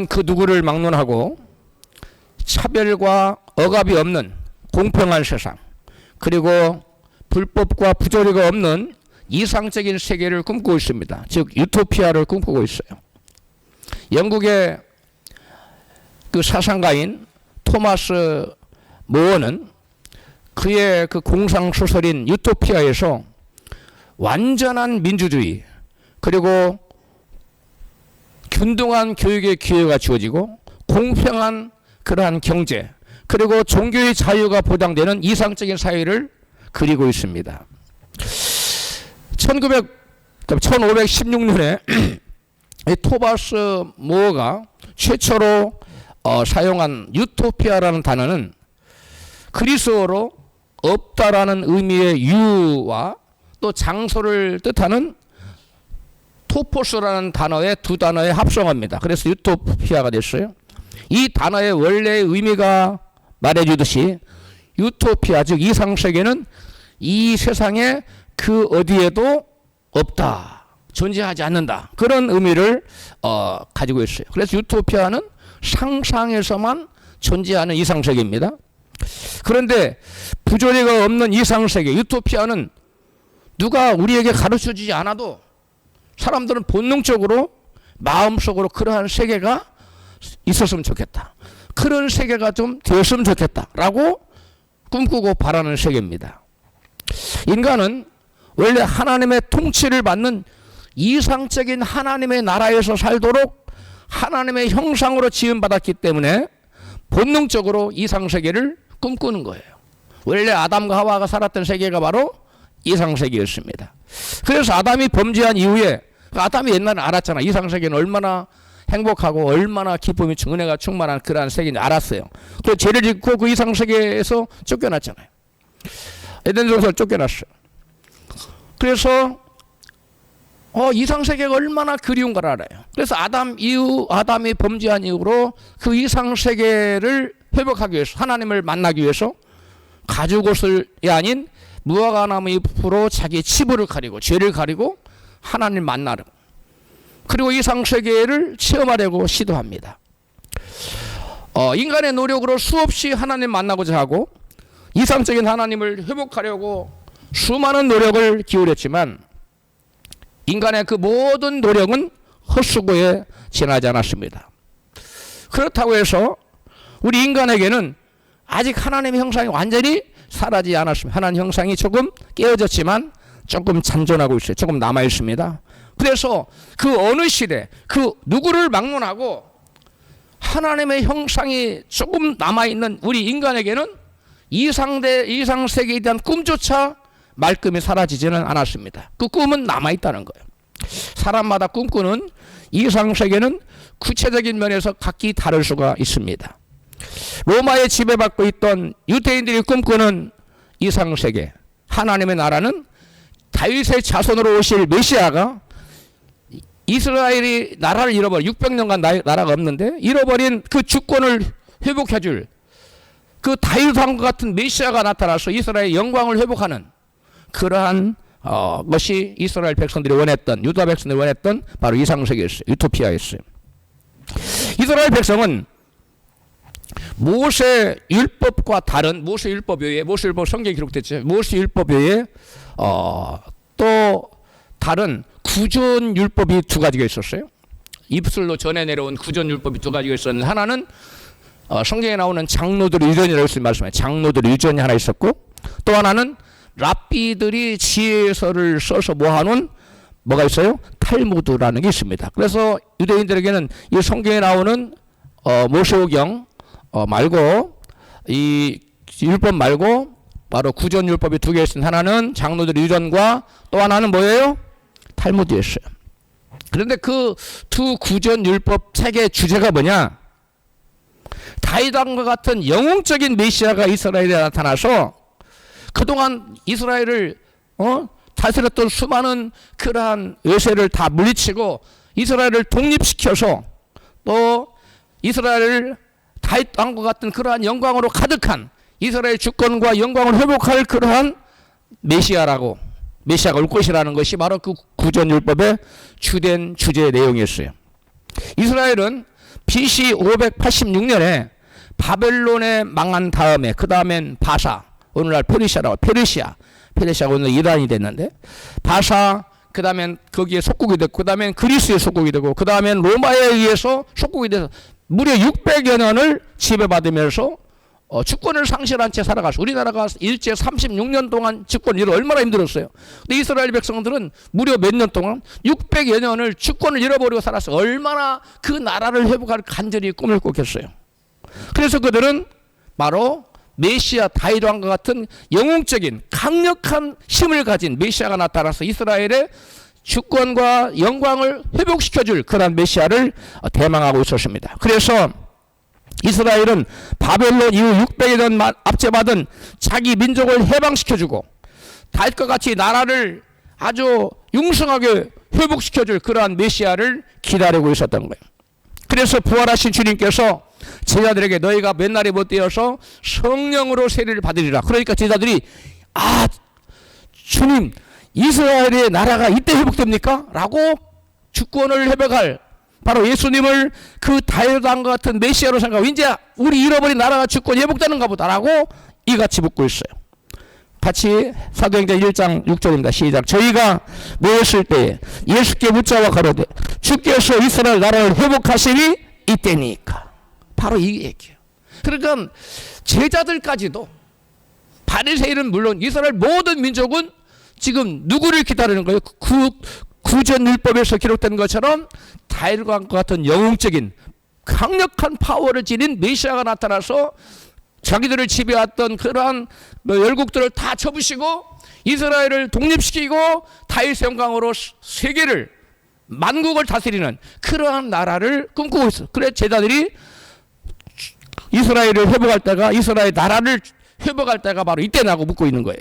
그 누구를 막론하고 차별과 억압이 없는 공평한 세상, 그리고 불법과 부조리가 없는 이상적인 세계를 꿈꾸고 있습니다. 즉 유토피아를 꿈꾸고 있어요. 영국의 그 사상가인 토마스 모어는 그의 그 공상 소설인 유토피아에서 완전한 민주주의, 그리고 균등한 교육의 기회가 주어지고 공평한 그러한 경제, 그리고 종교의 자유가 보장되는 이상적인 사회를 그리고 있습니다. 1516년에 토마스 모어가 최초로 사용한 유토피아라는 단어는 그리스어로 없다라는 의미의 유와 또 장소를 뜻하는 토포스라는 단어의 두 단어의 합성어입니다. 그래서 유토피아가 됐어요. 이 단어의 원래의 의미가 말해주듯이 유토피아, 즉 이상세계는 이 세상에 그 어디에도 없다, 존재하지 않는다, 그런 의미를 가지고 있어요. 그래서 유토피아는 상상에서만 존재하는 이상세계입니다. 그런데 부조리가 없는 이상세계 유토피아는 누가 우리에게 가르쳐주지 않아도 사람들은 본능적으로 마음속으로 그러한 세계가 있었으면 좋겠다, 그런 세계가 좀 되었으면 좋겠다라고 꿈꾸고 바라는 세계입니다. 인간은 원래 하나님의 통치를 받는 이상적인 하나님의 나라에서 살도록 하나님의 형상으로 지음받았기 때문에 본능적으로 이상세계를 꿈꾸는 거예요. 원래 아담과 하와가 살았던 세계가 바로 이상세계였습니다. 그래서 아담이 범죄한 이후에, 아담이 옛날에 알았잖아. 이상세계는 얼마나 행복하고 얼마나 기쁨이 은혜가 충만한 그러한 세계인지 알았어요. 그래서 죄를 짓고 그 이상세계에서 쫓겨났잖아요. 에덴 동산을 쫓겨났어요. 그래서 이상세계가 얼마나 그리운 걸 알아요. 그래서 아담이 범죄한 이후로 그 이상세계를 회복하기 위해서, 하나님을 만나기 위해서 가죽옷이 아닌 무화과나무 잎으로 자기 치부를 가리고 죄를 가리고 하나님을 만나려, 그리고 이상세계를 체험하려고 시도합니다. 인간의 노력으로 수없이 하나님 만나고자 하고 이상적인 하나님을 회복하려고 수많은 노력을 기울였지만 인간의 그 모든 노력은 헛수고에 지나지 않았습니다. 그렇다고 해서 우리 인간에게는 아직 하나님의 형상이 완전히 사라지지 않았습니다. 하나님 형상이 조금 깨어졌지만 조금 잔존하고 있어요. 조금 남아 있습니다. 그래서 그 어느 시대, 그 누구를 막론하고 하나님의 형상이 조금 남아 있는 우리 인간에게는 이상세계에 대한 꿈조차 말끔히 사라지지는 않았습니다. 그 꿈은 남아 있다는 거예요. 사람마다 꿈꾸는 이상세계는 구체적인 면에서 각기 다를 수가 있습니다. 로마에 지배받고 있던 유대인들이 꿈꾸는 이상세계, 하나님의 나라는 다윗의 자손으로 오실 메시아가 이스라엘이 나라를 잃어버린 600년간 나라가 없는데 잃어버린 그 주권을 회복해줄 그 다윗 왕과 같은 메시아가 나타나서 이스라엘의 영광을 회복하는 그러한 것이 이스라엘 백성들이 원했던, 유다 백성들이 원했던 바로 이상세계였어요. 유토피아였어요. 이스라엘 백성은 모세 율법과 다른, 모세 율법 외에, 모세 율법 성경에 기록됐죠. 모세 율법 외에 또 다른 구전 율법이 두 가지가 있었어요. 입술로 전해 내려온 구전 율법이 두 가지가 있었는데, 하나는 성경에 나오는 장로들의 유전이라고 말씀해요. 장로들의 유전이 하나 있었고, 또 하나는 랍비들이 지혜서를 써서 모아놓은 뭐가 있어요? 탈무드라는 게 있습니다. 그래서 유대인들에게는 이 성경에 나오는 모세오경 말고, 이 율법 말고 바로 구전 율법이 두 개 있습니다. 하나는 장로들의 유전과 또 하나는 뭐예요? 탈무드였어요. 그런데 그 두 구전 율법 책의 주제가 뭐냐? 다윗 왕과 같은 영웅적인 메시아가 이스라엘에 나타나서 그동안 이스라엘을 다스렸던 수많은 그러한 외세를 다 물리치고 이스라엘을 독립시켜서 또 이스라엘을 다윗 왕과 같은 그러한 영광으로 가득한 이스라엘 주권과 영광을 회복할 그러한 메시아가 올 것이라는 것이 바로 그 구전율법의 주된 주제의 내용이었어요. 이스라엘은 BC 586년에 바벨론에 망한 다음에 그 다음엔 바사, 오늘날 페르시아라고, 페르시아가 오늘 이란이 됐는데, 바사, 그 다음엔 거기에 속국이 됐고, 그 다음엔 그리스의 속국이 되고, 그 다음엔 로마에 의해서 속국이 돼서 무려 600여 년을 지배받으면서 주권을 상실한 채 살아갔어. 우리나라가 일제 36년 동안 주권 잃어 얼마나 힘들었어요. 근데 이스라엘 백성들은 무려 몇 년 동안 600여 년을 주권을 잃어버리고 살았어. 얼마나 그 나라를 회복할 간절히 꿈을 꿨겠어요. 그래서 그들은 바로 메시아 다윗 왕과 같은 영웅적인 강력한 힘을 가진 메시아가 나타나서 이스라엘의 주권과 영광을 회복시켜줄 그런 메시아를 대망하고 있었습니다. 그래서 이스라엘은 바벨론 이후 600여 년 압제받은 자기 민족을 해방시켜주고 다윗과 같이 나라를 아주 융성하게 회복시켜줄 그러한 메시아를 기다리고 있었던 거예요. 그래서 부활하신 주님께서 제자들에게 너희가 맨날에 못되어서 성령으로 세례를 받으리라. 그러니까 제자들이 주님 이스라엘의 나라가 이때 회복됩니까? 라고 주권을 회복할 바로 예수님을 그 다윗 왕과 같은 메시아로 생각하고 이제 우리 잃어버린 나라가 주권이 회복되는가 보다라고 이같이 묻고 있어요. 같이 사도행전 1장 6절입니다. 시작. 저희가 모였을 때 예수께 묻자와 가로되 주께서 이스라엘 나라를 회복하시니 이때니까. 바로 이 얘기예요. 그러니까 제자들까지도 바리새인은 물론 이스라엘 모든 민족은 지금 누구를 기다리는 거예요? 구전 율법에서 기록된 것처럼 다윗과 같은 영웅적인 강력한 파워를 지닌 메시아가 나타나서 자기들을 지배했던 그러한 열국들을 다 쳐부시고 이스라엘을 독립시키고 다윗의 영광으로 세계를 만국을 다스리는 그러한 나라를 꿈꾸고 있어. 그래 제자들이 이스라엘을 회복할 때가 이스라엘 나라를 회복할 때가 바로 이때라고 묻고 있는 거예요.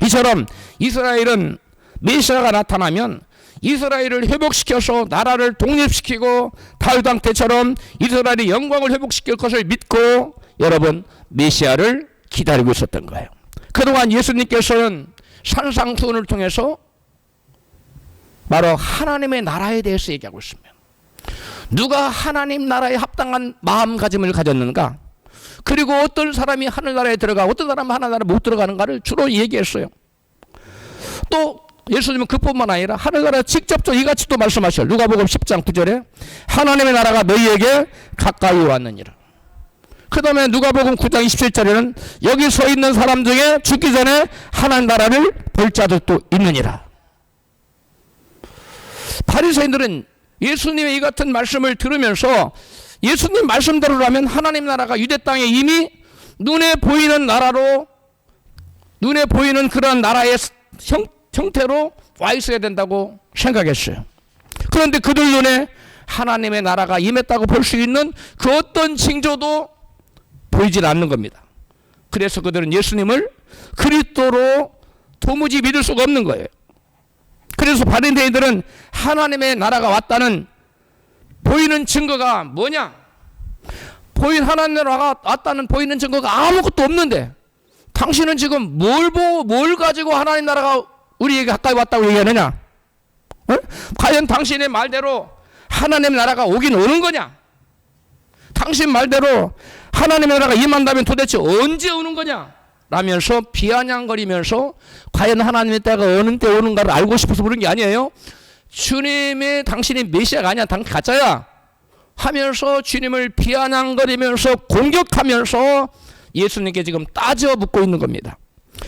이처럼 이스라엘은 메시아가 나타나면 이스라엘을 회복시켜서 나라를 독립시키고 다윗 왕 때처럼 이스라엘의 영광을 회복시킬 것을 믿고 여러분 메시아를 기다리고 있었던 거예요. 그동안 예수님께서는 산상수훈을 통해서 바로 하나님의 나라에 대해서 얘기하고 있습니다. 누가 하나님 나라에 합당한 마음가짐을 가졌는가? 그리고 어떤 사람이 하늘나라에 들어가 어떤 사람은 하늘나라에 못 들어가는가를 주로 얘기했어요. 또 예수님은 그뿐만 아니라 하늘나라 직접적으로 이같이 또 말씀하셔요. 누가복음 10장 9절에 하나님의 나라가 너희에게 가까이 왔느니라. 그 다음에 누가복음 9장 27절에는 여기 서 있는 사람 중에 죽기 전에 하나님 나라를 볼 자들도 있느니라. 바리새인들은 예수님의 이 같은 말씀을 들으면서 예수님 말씀대로라면 하나님 나라가 유대 땅에 이미 눈에 보이는 나라로 눈에 보이는 그런 나라의 형태로 와 있어야 된다고 생각했어요. 그런데 그들 눈에 하나님의 나라가 임했다고 볼 수 있는 그 어떤 징조도 보이질 않는 겁니다. 그래서 그들은 예수님을 그리스도로 도무지 믿을 수가 없는 거예요. 그래서 바리새인들은 하나님의 나라가 왔다는 보이는 증거가 뭐냐? 하나님 나라가 왔다는 보이는 증거가 아무것도 없는데 당신은 지금 뭘 보고 뭘 가지고 하나님 나라가 우리에게 가까이 왔다고 얘기하느냐? 과연 당신의 말대로 하나님 나라가 오긴 오는 거냐? 당신 말대로 하나님의 나라가 임한다면 도대체 언제 오는 거냐? 라면서 비아냥거리면서 과연 하나님의 때가 어느 때 오는가를 알고 싶어서 그런 게 아니에요. 주님의 당신이 메시아가 아니야. 당신 가짜야. 하면서 주님을 비아냥거리면서 공격하면서 예수님께 지금 따져 묻고 있는 겁니다.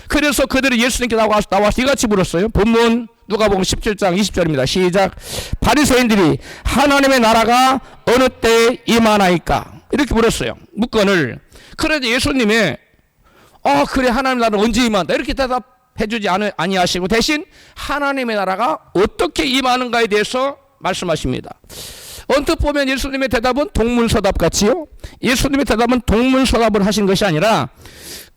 그래서 그들이 예수님께 나와서 이같이 물었어요. 본문 누가복음 17장 20절입니다. 시작. 바리새인들이 하나님의 나라가 어느 때에 임하나이까? 이렇게 물었어요. 묻건을. 그래도 예수님의 그래 하나님 나라는 언제 임한다 이렇게 대답해주지 아니하시고 대신 하나님의 나라가 어떻게 임하는가에 대해서 말씀하십니다. 언뜻 보면 예수님의 대답은 동문서답 같지요. 예수님의 대답은 동문서답을 하신 것이 아니라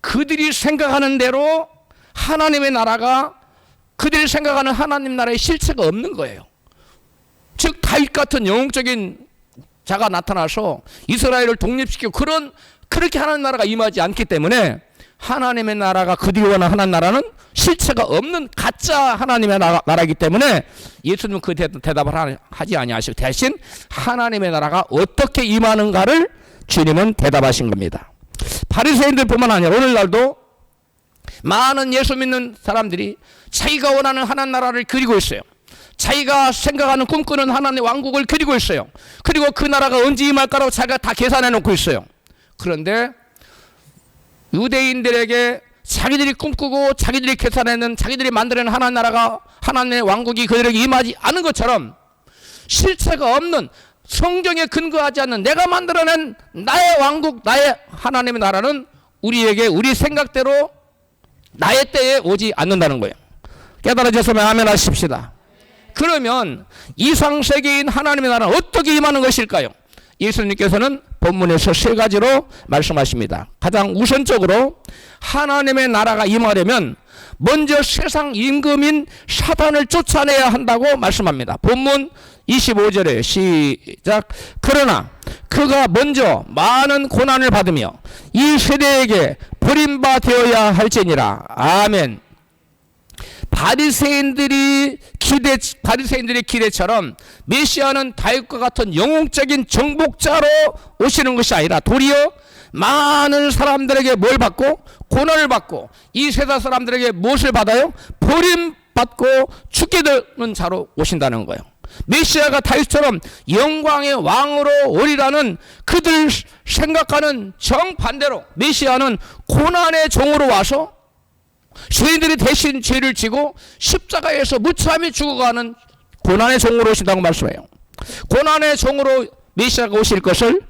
그들이 생각하는 대로 하나님의 나라가 그들이 생각하는 하나님 나라의 실체가 없는 거예요. 즉 다윗 같은 영웅적인 자가 나타나서 이스라엘을 독립시키고 그렇게 하나님 나라가 임하지 않기 때문에 하나님의 나라가 그들이 원하는 나라는 실체가 없는 가짜 하나님의 나라이기 때문에 예수님은 그 대답을 하지 아니하시고 대신 하나님의 나라가 어떻게 임하는가를 주님은 대답하신 겁니다. 바리새인들뿐만 아니라 오늘날도 많은 예수 믿는 사람들이 자기가 원하는 하나님 나라를 그리고 있어요. 자기가 생각하는 꿈꾸는 하나님의 왕국을 그리고 있어요. 그리고 그 나라가 언제 임할까라고 자기가 다 계산해 놓고 있어요. 그런데 유대인들에게 자기들이 꿈꾸고 자기들이 계산하는 자기들이 만들어낸 하나님 나라가 하나님의 왕국이 그들에게 임하지 않은 것처럼 실체가 없는 성경에 근거하지 않는 내가 만들어낸 나의 왕국 나의 하나님의 나라는 우리에게 우리 생각대로 나의 때에 오지 않는다는 거예요. 깨달아졌으면 아멘 하십시다. 그러면 이상세계인 하나님의 나라는 어떻게 임하는 것일까요? 예수님께서는 본문에서 세 가지로 말씀하십니다. 가장 우선적으로 하나님의 나라가 임하려면 먼저 세상 임금인 사단을 쫓아내야 한다고 말씀합니다. 본문 25절에 시작. 그러나 그가 먼저 많은 고난을 받으며 이 세대에게 버림받아야 할지니라. 아멘. 바리새인들의 기대처럼 메시아는 다윗과 같은 영웅적인 정복자로 오시는 것이 아니라 도리어 많은 사람들에게 뭘 받고 고난을 받고 이 세상 사람들에게 무엇을 받아요? 버림받고 죽게 되는 자로 오신다는 거예요. 메시아가 다윗처럼 영광의 왕으로 오리라는 그들 생각하는 정반대로 메시아는 고난의 종으로 와서 죄인들이 대신 죄를 지고 십자가에서 무참히 죽어가는 고난의 종으로 오신다고 말씀해요. 고난의 종으로 메시아가 오실 것을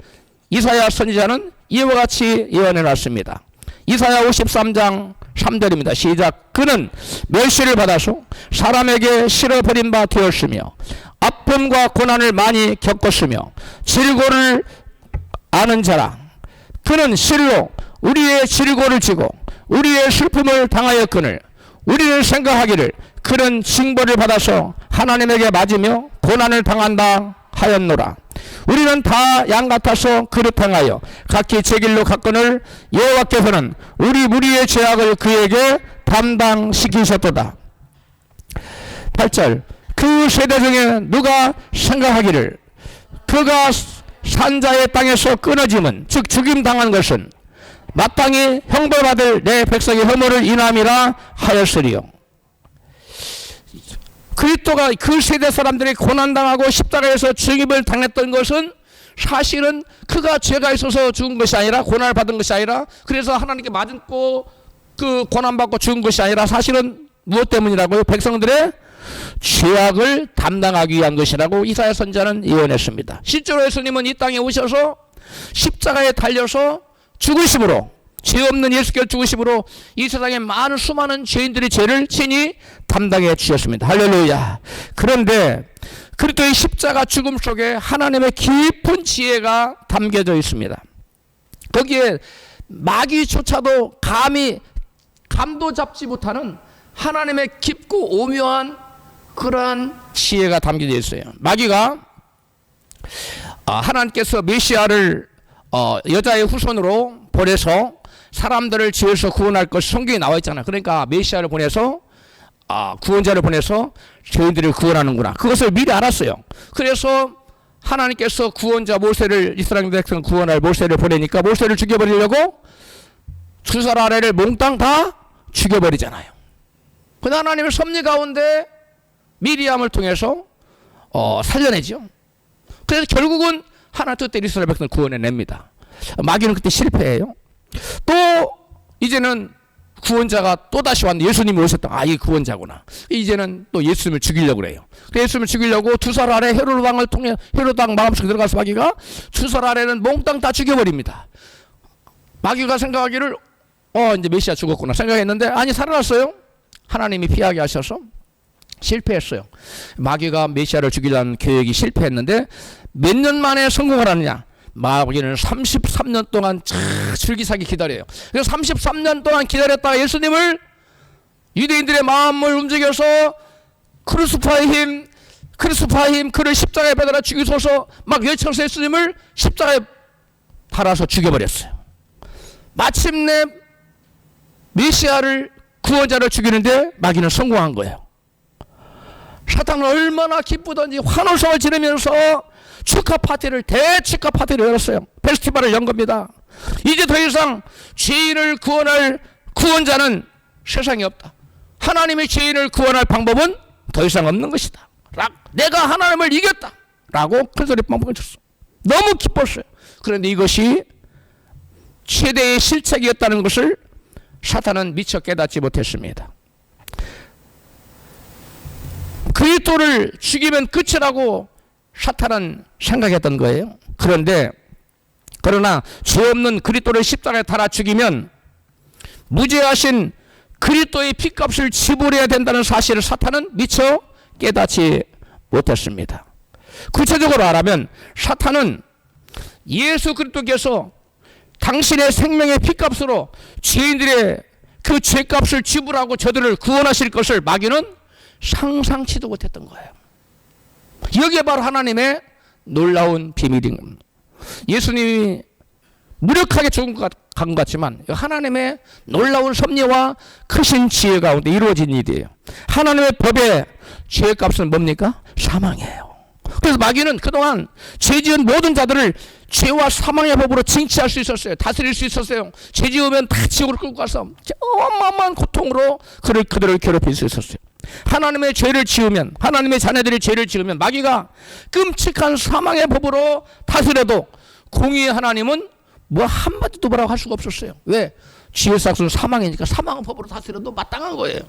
이사야 선지자는 이와 같이 예언해 놨습니다. 이사야 53장 3절입니다. 시작. 그는 멸시를 받아서 사람에게 실어버린 바 되었으며 아픔과 고난을 많이 겪었으며 질고를 아는 자라. 그는 실로 우리의 질고를 지고 우리의 슬픔을 당하였거늘 우리는 생각하기를 그는 징벌을 받아서 하나님에게 맞으며 고난을 당한다 하였노라. 우리는 다 양 같아서 그릇 행하여 각기 제 길로 갔거늘 여호와께서는 우리 무리의 죄악을 그에게 담당시키셨도다. 8절. 그 세대 중에 누가 생각하기를 그가 산자의 땅에서 끊어짐은 즉 죽임당한 것은 마땅히 형벌받을 내 백성의 혐오를 인함이라 하였으리요. 그리스도가 그 세대 사람들이 고난당하고 십자가에서 죽임을 당했던 것은 사실은 그가 죄가 있어서 죽은 것이 아니라 고난을 받은 것이 아니라 그래서 하나님께 맞고 그 고난받고 죽은 것이 아니라 사실은 무엇 때문이라고요? 백성들의 죄악을 담당하기 위한 것이라고 이사야 선지자는 예언했습니다. 실제로 예수님은 이 땅에 오셔서 십자가에 달려서 죽으심으로 죄 없는 예수께서 죽으심으로 이 세상에 많은 수많은 죄인들의 죄를 친히 담당해 주셨습니다. 할렐루야. 그런데 그리스도의 십자가 죽음 속에 하나님의 깊은 지혜가 담겨져 있습니다. 거기에 마귀조차도 감도 잡지 못하는 하나님의 깊고 오묘한 그러한 지혜가 담겨져 있어요. 마귀가 하나님께서 메시아를 여자의 후손으로 보내서 사람들을 죄에서 구원할 것이 성경에 나와 있잖아요. 그러니까 메시아를 보내서 구원자를 보내서 죄인들을 구원하는구나. 그것을 미리 알았어요. 그래서 하나님께서 구원자 모세를 이스라엘 백성 구원할 모세를 보내니까 모세를 죽여버리려고 두 살 아래를 몽땅 다 죽여버리잖아요. 그 하나님의 섭리 가운데 미리암을 통해서 살려내죠. 그래서 결국은 하나님 뜻대로 이스라엘 백성을 구원해냅니다. 마귀는 그때 실패해요. 또 이제는 구원자가 또 다시 왔는데 예수님이 오셨다. 이게 구원자구나. 이제는 또 예수님을 죽이려고 그래요. 예수님을 죽이려고 두 살 아래 헤로드 왕을 통해 헤로드 왕 마음속에 들어가서 마귀가 두 살 아래는 몽땅 다 죽여버립니다. 마귀가 생각하기를 이제 메시아 죽었구나 생각했는데 아니 살아났어요. 하나님이 피하게 하셔서 실패했어요. 마귀가 메시아를 죽이려는 계획이 실패했는데 몇 년 만에 성공을 하느냐? 마귀는 33년 동안 줄기차게 기다려요. 그래서 33년 동안 기다렸다가 예수님을 유대인들의 마음을 움직여서 크루스파의 힘 그를 십자가에 매달아 죽이소서 막 외쳐서 예수님을 십자가에 달아서 죽여버렸어요. 마침내 메시아를 구원자를 죽이는데 마귀는 성공한 거예요. 사탄은 얼마나 기쁘던지 환호성을 지르면서 축하 파티를 대축하 파티를 열었어요. 페스티벌을 연 겁니다. 이제 더 이상 죄인을 구원할 구원자는 세상에 없다. 하나님의 죄인을 구원할 방법은 더 이상 없는 것이다. 내가 하나님을 이겼다 라고 큰소리 뻥뻥 쳤어. 너무 기뻤어요. 그런데 이것이 최대의 실책이었다는 것을 사탄은 미처 깨닫지 못했습니다. 그리스도를 죽이면 끝이라고 사탄은 생각했던 거예요. 그러나 죄 없는 그리스도를 십자가에 달아 죽이면 무죄하신 그리스도의 피값을 지불해야 된다는 사실을 사탄은 미처 깨닫지 못했습니다. 구체적으로 말하면 사탄은 예수 그리스도께서 당신의 생명의 피값으로 죄인들의 그 죄값을 지불하고 저들을 구원하실 것을 마귀는 상상치도 못했던 거예요. 여기에 바로 하나님의 놀라운 비밀인 겁니다. 예수님이 무력하게 죽은 것 같지만 하나님의 놀라운 섭리와 크신 지혜 가운데 이루어진 일이에요. 하나님의 법의 죄값은 뭡니까? 사망이에요. 그래서 마귀는 그동안 죄 지은 모든 자들을 죄와 사망의 법으로 징치할 수 있었어요. 다스릴 수 있었어요. 죄 지으면 다 지옥으로 끌고 가서 어마어마한 고통으로 그들을 괴롭힐 수 있었어요. 하나님의 죄를 지으면, 하나님의 자녀들이 죄를 지으면 마귀가 끔찍한 사망의 법으로 다스려도 공의의 하나님은 뭐 한마디도 뭐라고 할 수가 없었어요. 왜? 지혜 삭수는 사망이니까 사망의 법으로 다스려도 마땅한 거예요.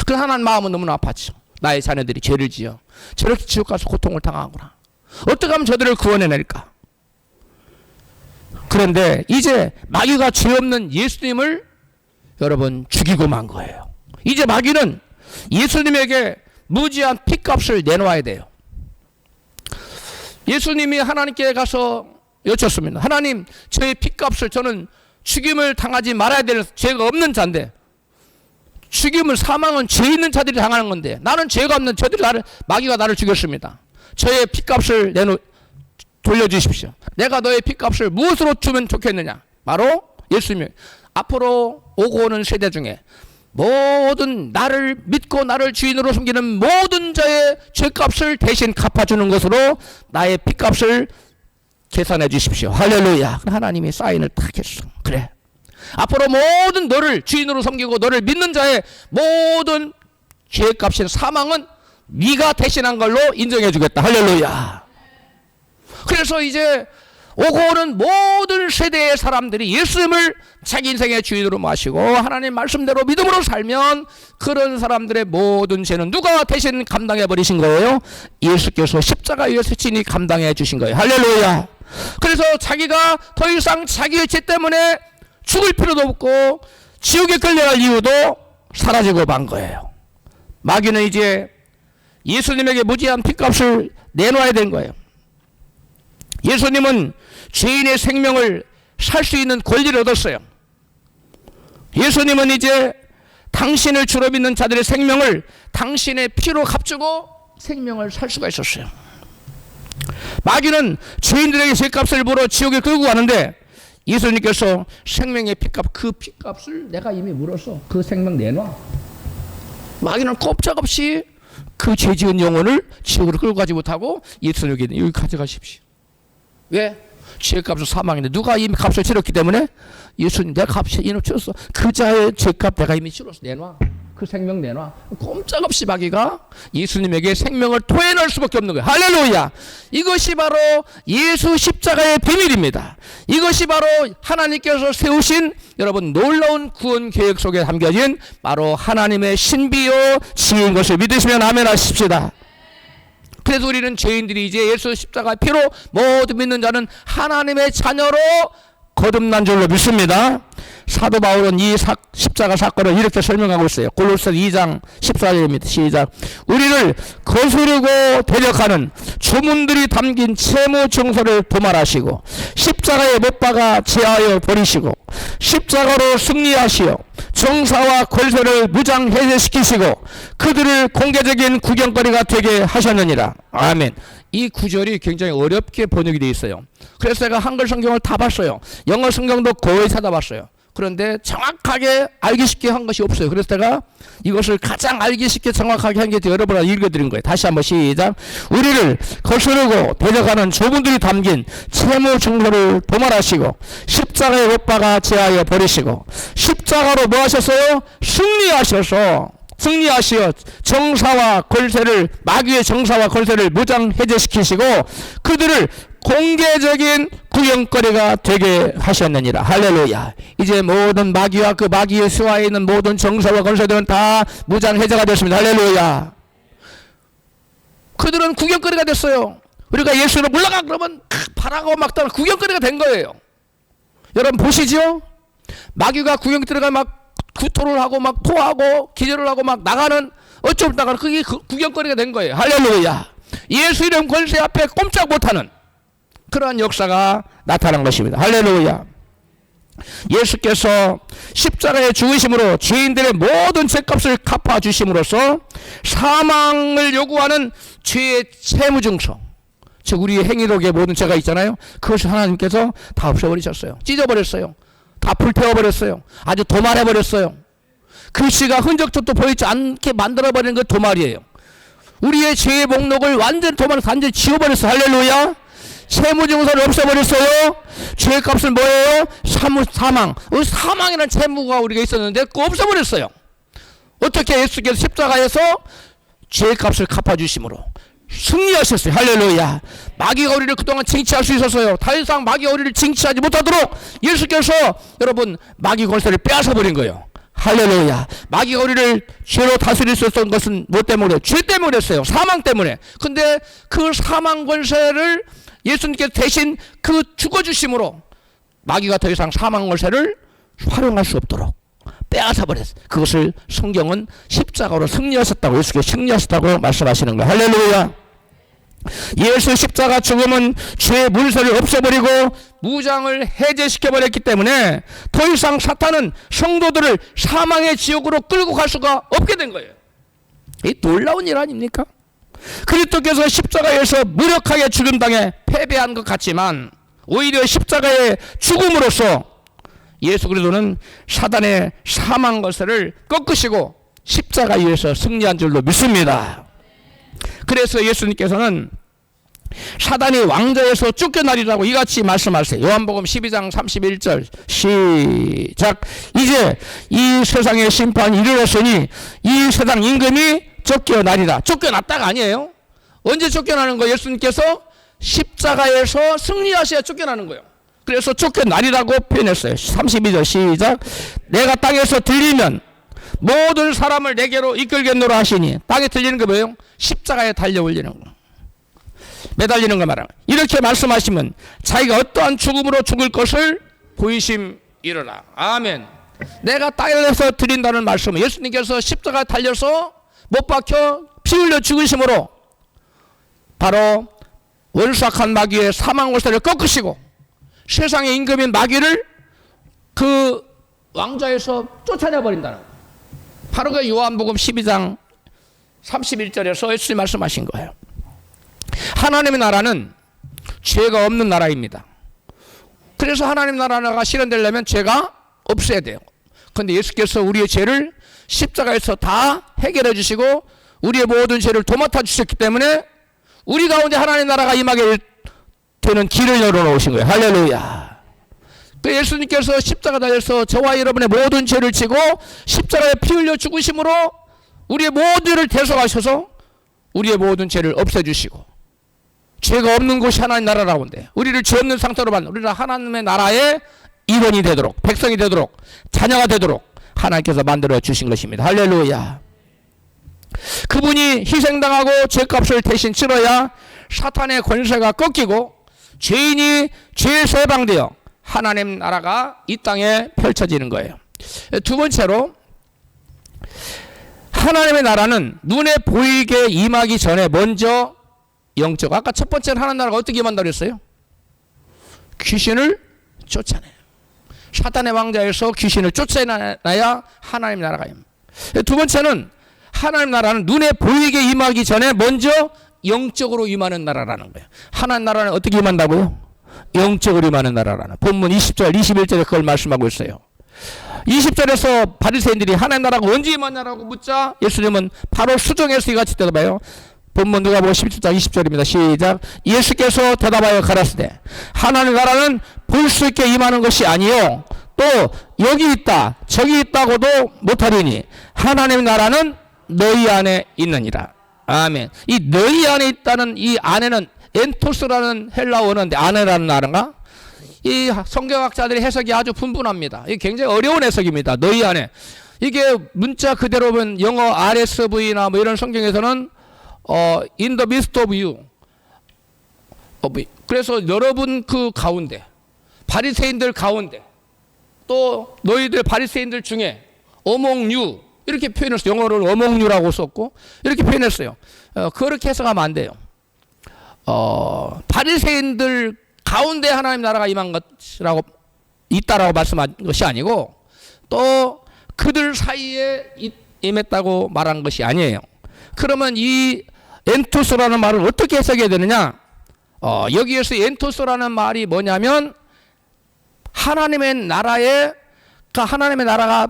그래서 하나님 마음은 너무나 아팠죠. 나의 자녀들이 죄를 지어 저렇게 지옥 가서 고통을 당하구나. 어떻게 하면 저들을 구원해낼까? 그런데 이제 마귀가 죄 없는 예수님을 여러분 죽이고 만 거예요. 이제 마귀는 예수님에게 무지한 피값을 내놓아야 돼요. 예수님이 하나님께 가서 여쭙습니다. 하나님, 저의 피값을, 저는 죽임을 당하지 말아야 될 죄가 없는 자인데, 죽임은, 사망은 죄 있는 자들이 당하는 건데 나는 죄가 없는 저들이 마귀가 나를 죽였습니다. 저의 피값을 돌려주십시오. 내가 너의 피값을 무엇으로 주면 좋겠느냐? 바로 예수님이 앞으로 오고 오는 세대 중에 모든 나를 믿고 나를 주인으로 섬기는 모든 자의 죄값을 대신 갚아주는 것으로 나의 피값을 계산해 주십시오. 할렐루야. 하나님이 사인을 딱 했어. 그래, 앞으로 모든 너를 주인으로 섬기고 너를 믿는 자의 모든 죄값인 사망은 네가 대신한 걸로 인정해 주겠다. 할렐루야. 그래서 이제 오고 오는 모든 세대의 사람들이 예수님을 자기 인생의 주인으로 마시고 하나님 말씀대로 믿음으로 살면 그런 사람들의 모든 죄는 누가 대신 감당해 버리신 거예요? 예수께서 십자가 위에서 친히 감당해 주신 거예요. 할렐루야. 그래서 자기가 더 이상 자기의 죄 때문에 죽을 필요도 없고 지옥에 끌려갈 이유도 사라지고 만 거예요. 마귀는 이제 예수님에게 무지한 핏값을 내놓아야 된 거예요. 예수님은 죄인의 생명을 살 수 있는 권리를 얻었어요. 예수님은 이제 당신을 주로 믿는 자들의 생명을 당신의 피로 값주고 생명을 살 수가 있었어요. 마귀는 죄인들에게 죄값을 물어 지옥에 끌고 가는데 예수님께서 생명의 피값, 그 피값을 내가 이미 물어서 그 생명 내놔. 마귀는 꼼짝없이 그 죄 지은 영혼을 지옥으로 끌고 가지 못하고 예수님에게 여기 가져가십시오. 왜? 죄값은 사망인데 누가 이미 값을 치렀기 때문에 예수님 내가 값을 이미 치렀어. 그 자의 죄값 내가 이미 치렀어. 내놔. 그 생명 내놔. 꼼짝없이 마귀가 예수님에게 생명을 토해낼 수밖에 없는 거예요. 할렐루야. 이것이 바로 예수 십자가의 비밀입니다. 이것이 바로 하나님께서 세우신 여러분 놀라운 구원 계획 속에 담겨진 바로 하나님의 신비요 지혜인 것을 믿으시면 아멘 하십시다. 그래서 우리는 죄인들이 이제 예수 십자가의 피로 모두 믿는 자는 하나님의 자녀로 거듭난 줄로 믿습니다. 사도 바울은 이 십자가 사건을 이렇게 설명하고 있어요. 골로새 2장 14절입니다. 시작. 우리를 거스르고 대적하는 주문들이 담긴 채무 증서를 도말하시고 십자가에 못 박아 제하여 버리시고 십자가로 승리하시어 정사와 권세를 무장 해제시키시고 그들을 공개적인 구경거리가 되게 하셨느니라. 아멘. 이 구절이 굉장히 어렵게 번역이 되어 있어요. 그래서 제가 한글 성경을 다 봤어요. 영어 성경도 거의 찾아봤어요. 그런데 정확하게 알기 쉽게 한 것이 없어요. 그래서 제가 이것을 가장 알기 쉽게 정확하게 한 게 여러분한테 읽어드린 거예요. 다시 한번 시작. 우리를 거스르고 데려가는 조문들이 담긴 채무 증서를 도말하시고 십자가에 못 박아 제하여 버리시고 십자가로 뭐 하셨어요? 승리하시어 정사와 권세를 마귀의 정사와 권세를 무장 해제시키시고 그들을 공개적인 구경거리가 되게 하셨느니라. 할렐루야. 이제 모든 마귀와 그 마귀의 수하에 있는 모든 정사와 권세들은 다 무장 해제가 됐습니다. 할렐루야. 그들은 구경거리가 됐어요. 우리가 예수로 물러가 그러면 바라고 막 구경거리가 된 거예요. 여러분 보시죠. 마귀가 구경 들어가 막 구토를 하고 막 토하고 기절을 하고 막 나가는 어쩜 나가는 그게 구경거리가 된 거예요. 할렐루야. 예수 이름 권세 앞에 꼼짝 못하는 그러한 역사가 나타난 것입니다. 할렐루야. 예수께서 십자가에 죽으심으로 죄인들의 모든 죄값을 갚아주심으로써 사망을 요구하는 죄의 채무증서, 즉 우리의 행위록에 모든 죄가 있잖아요. 그것을 하나님께서 다 없애버리셨어요. 찢어버렸어요. 다 불태워버렸어요. 아주 도말해버렸어요. 글씨가 흔적도 보이지 않게 만들어버리는 그 도말이에요. 우리의 죄의 목록을 완전히 완전히 지워버렸어요. 할렐루야. 채무증서를 없애버렸어요. 죄값은 뭐예요? 사망. 사망이라는 채무가 우리가 있었는데 그거 없애버렸어요. 어떻게 예수께서 십자가에서 죄값을 갚아주심으로 승리하셨어요. 할렐루야. 마귀가 우리를 그동안 징치할 수 있었어요. 더 이상 마귀가 우리를 징치하지 못하도록 예수께서 여러분 마귀 권세를 빼앗아버린 거예요. 할렐루야. 마귀가 우리를 죄로 다스릴 수 있었던 것은 뭐 때문에? 죄 때문에 했어요. 사망 때문에. 근데 그 사망 권세를 예수님께서 대신 그 죽어주심으로 마귀가 더 이상 사망 권세를 활용할 수 없도록 빼앗아버렸어요. 그것을 성경은 십자가로 승리하셨다고, 예수께서 승리하셨다고 말씀하시는 거예요. 할렐루야. 예수 십자가 죽음은 죄의 문서를 없애버리고 무장을 해제시켜버렸기 때문에 더 이상 사탄은 성도들을 사망의 지옥으로 끌고 갈 수가 없게 된 거예요. 이 놀라운 일 아닙니까? 그리스도께서 십자가에서 무력하게 죽음당해 패배한 것 같지만 오히려 십자가의 죽음으로써 예수 그리스도는 사단의 사망 권세를 꺾으시고 십자가 위에서 승리한 줄로 믿습니다. 그래서 예수님께서는 사단이 왕좌에서 쫓겨나리라고 이같이 말씀하세요. 요한복음 12장 31절 시작. 이제 이 세상의 심판이 이르렀으니 이 세상 임금이 쫓겨나리라. 쫓겨났다가 아니에요. 언제 쫓겨나는 거예요? 예수님께서 십자가에서 승리하셔야 쫓겨나는 거예요. 그래서 쫓겨나리라고 표현했어요. 32절 시작. 내가 땅에서 들리면 모든 사람을 내게로 이끌겠노라 하시니, 땅에 들리는 게 뭐예요? 십자가에 달려 올리는 거, 매달리는 거 말하는. 이렇게 말씀하시면 자기가 어떠한 죽음으로 죽을 것을 보이심이로라. 아멘. 내가 땅에서 드린다는 말씀은 예수님께서 십자가에 달려서 못 박혀 피 흘려 죽으심으로 바로 원수악한 마귀의 사망 권세를 꺾으시고 세상의 임금인 마귀를 그 왕좌에서 쫓아내버린다는 거예요. 바로 그 요한복음 12장 31절에서 예수님 말씀하신 거예요. 하나님의 나라는 죄가 없는 나라입니다. 그래서 하나님 나라가 실현되려면 죄가 없어야 돼요. 그런데 예수께서 우리의 죄를 십자가에서 다 해결해 주시고 우리의 모든 죄를 도맡아 주셨기 때문에 우리 가운데 하나님 나라가 임하게 되는 길을 열어놓으신 거예요. 할렐루야. 그 예수님께서 십자가 달려서 저와 여러분의 모든 죄를 지고 십자가에 피 흘려 죽으심으로 우리의 모든 죄를 대속하셔서 우리의 모든 죄를 없애주시고 죄가 없는 곳이 하나님 나라라고 하는데 우리를 죄 없는 상태로 만든 우리는 하나님의 나라의 일원이 되도록, 백성이 되도록, 자녀가 되도록 하나님께서 만들어 주신 것입니다. 할렐루야. 그분이 희생당하고 죄값을 대신 치러야 사탄의 권세가 꺾이고 죄인이 죄에서 해방되어 하나님 나라가 이 땅에 펼쳐지는 거예요. 두 번째로, 하나님의 나라는 눈에 보이게 임하기 전에 먼저 영적, 아까 첫 번째는 하나님 나라가 어떻게 임한다고 했어요? 귀신을 쫓아내요. 사탄의 왕자에서 귀신을 쫓아내야 하나님 나라가 임합니다. 두 번째는 하나님 나라는 눈에 보이게 임하기 전에 먼저 영적으로 임하는 나라라는 거예요. 하나님 나라는 어떻게 임한다고요? 영적으로 임하는 나라라는. 본문 20절 21절에 그걸 말씀하고 있어요. 20절에서 바리새인들이 하나님 나라가 언제 임하냐라고 묻자 예수님은 바로 수정해서 이같이 대답해요. 본문 누가복음 17장 20절입니다. 시작. 예수께서 대답하여 가라사대 하나님 나라는 볼 수 있게 임하는 것이 아니요 또 여기 있다 저기 있다고도 못하리니 하나님 나라는 너희 안에 있느니라. 아멘. 이 너희 안에 있다는 이 안에는 엔토스라는 헬라어인데 안에라는 나라가 이 성경학자들의 해석이 아주 분분합니다. 이게 굉장히 어려운 해석입니다. 너희 안에 이게 문자 그대로 보면 영어 RSV나 뭐 이런 성경에서는 in the midst of you. 그래서 여러분 그 가운데 바리새인들 가운데 또 너희들 바리새인들 중에 among you 이렇게 표현했어요. 영어를 among you라고 썼고 이렇게 표현했어요. 그렇게 해석하면 안 돼요. 바리새인들 가운데 하나님 나라가 임한 것이라고 있다라고 말씀한 것이 아니고 또 그들 사이에 임했다고 말한 것이 아니에요. 그러면 이 엔토스라는 말을 어떻게 해석해야 되느냐? 여기에서 엔토스라는 말이 뭐냐면 하나님의 나라에 하나님의 나라가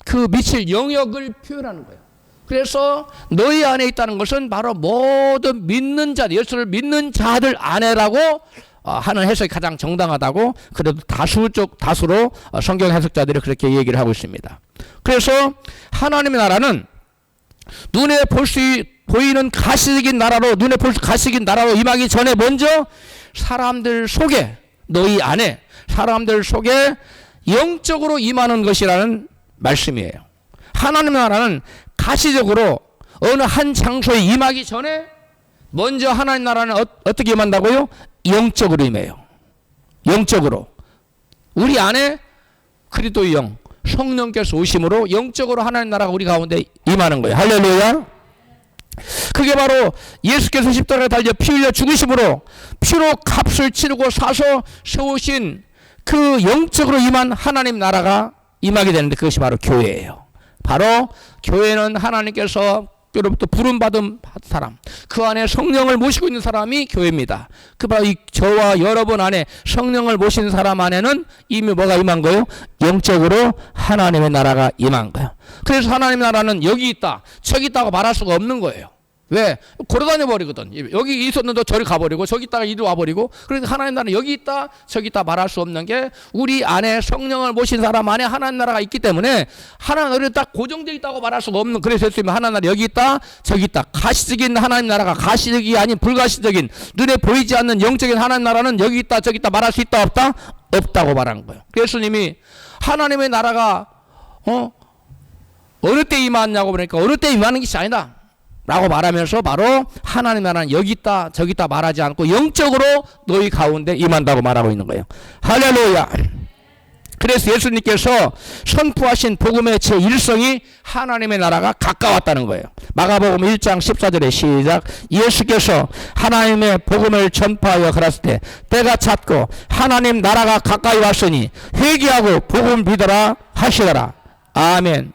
그 미칠 영역을 표현하는 거예요. 그래서 너희 안에 있다는 것은 바로 모든 믿는 자들, 예수를 믿는 자들 안에라고 하는 해석이 가장 정당하다고 그래도 다수로 성경 해석자들이 그렇게 얘기를 하고 있습니다. 그래서 하나님의 나라는 눈에 볼 수 보이는 가시적인 나라로 눈에 볼 수 가시적인 나라로 임하기 전에 먼저 사람들 속에 너희 안에 사람들 속에 영적으로 임하는 것이라는 말씀이에요. 하나님의 나라는 가시적으로 어느 한 장소에 임하기 전에 먼저 하나님 나라는 어떻게 임한다고요? 영적으로 임해요. 영적으로 우리 안에 그리스도의 영 성령께서 오심으로 영적으로 하나님 나라가 우리 가운데 임하는 거예요. 할렐루야. 그게 바로 예수께서 십자가에 달려 피 흘려 죽으심으로 피로 값을 치르고 사서 세우신 그 영적으로 임한 하나님 나라가 임하게 되는데 그것이 바로 교회예요. 바로 교회는 하나님께서 여러분도 부름받은 사람, 그 안에 성령을 모시고 있는 사람이 교회입니다. 그 바로 이 저와 여러분 안에 성령을 모신 사람 안에는 이미 뭐가 임한 거예요? 영적으로 하나님의 나라가 임한 거예요. 그래서 하나님의 나라는 여기 있다 저기 있다고 말할 수가 없는 거예요. 왜? 걸어다녀 버리거든. 여기 있었는데 저리 가버리고 저기 있다가 이리 와버리고. 그러니까 하나님 나라는 여기 있다 저기 있다 말할 수 없는 게 우리 안에 성령을 모신 사람 안에 하나님 나라가 있기 때문에 하나님 나라는 딱 고정되어 있다고 말할 수가 없는. 그래서 예수님은 하나님 나라 여기 있다 저기 있다. 가시적인 하나님 나라가 가시적이 아닌 불가시적인 눈에 보이지 않는 영적인 하나님 나라는 여기 있다 저기 있다 말할 수 있다 없다? 없다고 말한 거예요. 예수님이 하나님의 나라가 어느 때 임하냐고 그러니까 어느 때 임하는 것이 아니다 라고 말하면서 바로 하나님 나라는 여기 있다 저기 있다 말하지 않고 영적으로 너희 가운데 임한다고 말하고 있는 거예요. 할렐루야. 그래서 예수님께서 선포하신 복음의 제1성이 하나님의 나라가 가까웠다는 거예요. 마가복음 1장 14절에 시작. 예수께서 하나님의 복음을 전파하여 가라사대 때 때가 찼고 하나님 나라가 가까이 왔으니 회개하고 복음 믿어라 하시더라. 아멘.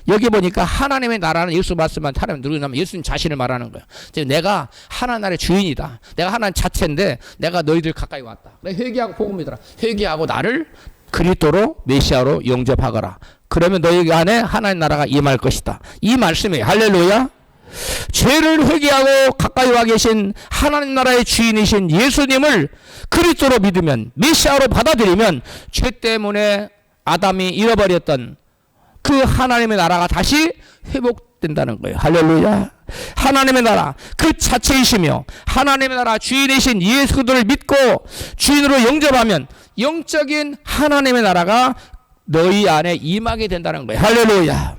여기 보니까 하나님의 나라는 예수 말씀만 하나님 누르냐면 예수님 자신을 말하는 거예요. 내가 하나님 나라의 주인이다. 내가 하나님 자체인데 내가 너희들 가까이 왔다. 회개하고 복음 믿어라. 회개하고 나를 그리스도로 메시아로 영접하거라. 그러면 너희 안에 하나님 나라가 임할 것이다. 이 말씀이에요. 할렐루야. 죄를 회개하고 가까이 와 계신 하나님 나라의 주인이신 예수님을 그리스도로 믿으면 메시아로 받아들이면 죄 때문에 아담이 잃어버렸던 그 하나님의 나라가 다시 회복된다는 거예요. 할렐루야. 하나님의 나라 그 자체이시며 하나님의 나라 주인이신 예수 그리스도를 믿고 주인으로 영접하면 영적인 하나님의 나라가 너희 안에 임하게 된다는 거예요. 할렐루야.